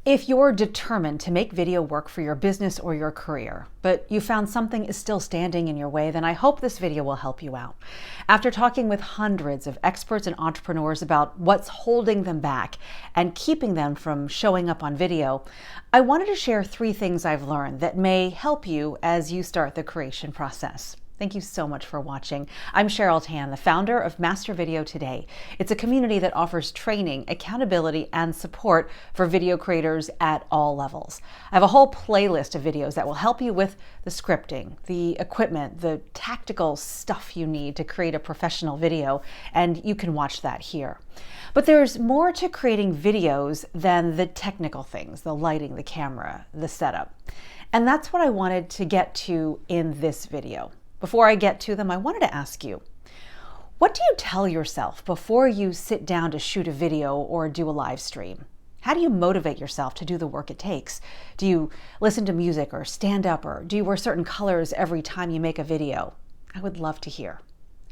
If you're determined to make video work for your business or your career, but you found something is still standing in your way, then I hope this video will help you out. After talking with hundreds of experts and entrepreneurs about what's holding them back and keeping them from showing up on video, I wanted to share 3 things I've learned that may help you as you start the creation process. Thank you so much for watching. I'm Cheryl, the founder of Master Video Today. It's a community that offers training, accountability, and support for video creators at all levels. I have a whole playlist of videos that will help you with the scripting, the equipment, the tactical stuff you need to create a professional video, and you can watch that here. But there's more to creating videos than the technical things, the lighting, the camera, the setup. And that's what I wanted to get to in this video. Before I get to them, I wanted to ask you, what do you tell yourself before you sit down to shoot a video or do a live stream? How do you motivate yourself to do the work it takes? Do you listen to music or stand up, or do you wear certain colors every time you make a video? I would love to hear.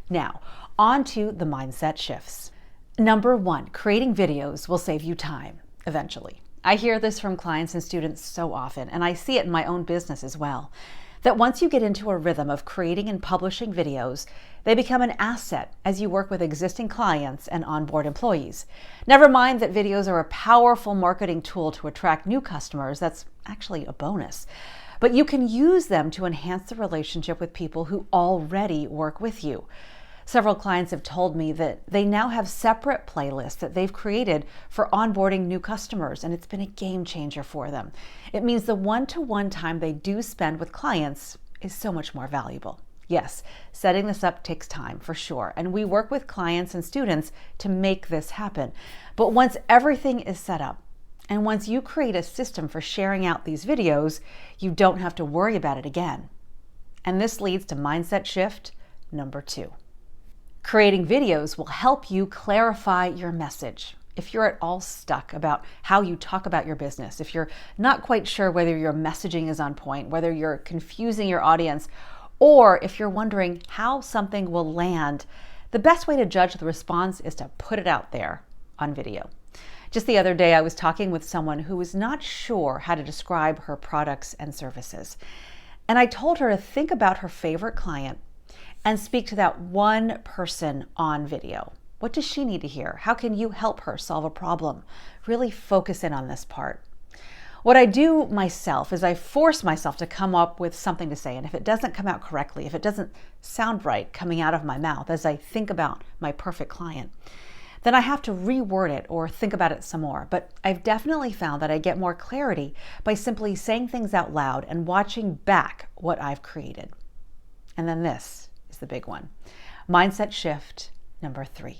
Now, on to the mindset shifts. Number 1, creating videos will save you time, eventually. I hear this from clients and students so often, and I see it in my own business as well. That once you get into a rhythm of creating and publishing videos, they become an asset as you work with existing clients and onboard employees. Never mind that videos are a powerful marketing tool to attract new customers. That's actually a bonus. But you can use them to enhance the relationship with people who already work with you. Several clients have told me that they now have separate playlists that they've created for onboarding new customers, and it's been a game changer for them. It means the one-to-one time they do spend with clients is so much more valuable. Yes, setting this up takes time for sure, and we work with clients and students to make this happen. But once everything is set up, and once you create a system for sharing out these videos, you don't have to worry about it again. And this leads to mindset shift number 2. Creating videos will help you clarify your message. If you're at all stuck about how you talk about your business, if you're not quite sure whether your messaging is on point, whether you're confusing your audience, or if you're wondering how something will land, the best way to judge the response is to put it out there on video. Just the other day, I was talking with someone who was not sure how to describe her products and services. And I told her to think about her favorite client and speak to that one person on video. What does she need to hear? How can you help her solve a problem? Really focus in on this part. What I do myself is I force myself to come up with something to say, and if it doesn't come out correctly, if it doesn't sound right coming out of my mouth as I think about my perfect client, then I have to reword it or think about it some more. But I've definitely found that I get more clarity by simply saying things out loud and watching back what I've created. And then this is the big one. Mindset shift number 3.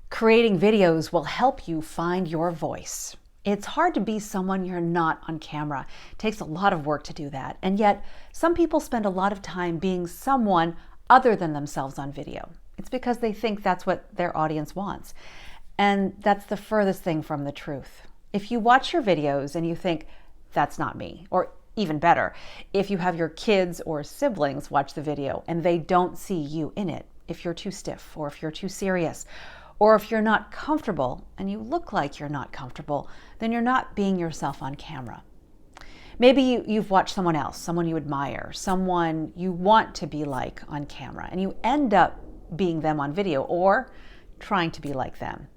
Creating videos will help you find your voice. It's hard to be someone you're not on camera. It takes a lot of work to do that. And yet, some people spend a lot of time being someone other than themselves on video. It's because they think that's what their audience wants. And that's the furthest thing from the truth. If you watch your videos and you think, that's not me, or even better, if you have your kids or siblings watch the video and they don't see you in it, if you're too stiff or if you're too serious, or if you're not comfortable and you look like you're not comfortable, then you're not being yourself on camera. Maybe you've watched someone else, someone you admire, someone you want to be like on camera, and you end up being them on video or trying to be like them.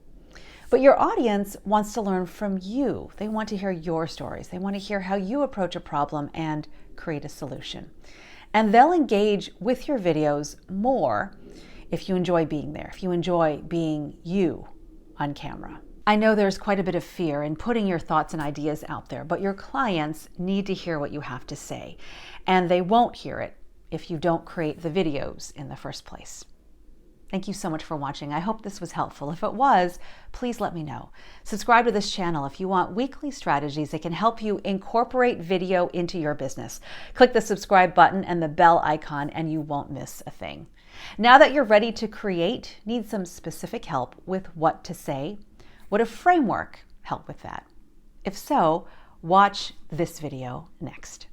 But your audience wants to learn from you. They want to hear your stories. They want to hear how you approach a problem and create a solution. And they'll engage with your videos more if you enjoy being there, if you enjoy being you on camera. I know there's quite a bit of fear in putting your thoughts and ideas out there, but your clients need to hear what you have to say, and they won't hear it if you don't create the videos in the first place. Thank you so much for watching. I hope this was helpful. If it was, please let me know. Subscribe to this channel if you want weekly strategies that can help you incorporate video into your business. Click the subscribe button and the bell icon and you won't miss a thing. Now that you're ready to create, need some specific help with what to say? Would a framework help with that? If so, watch this video next.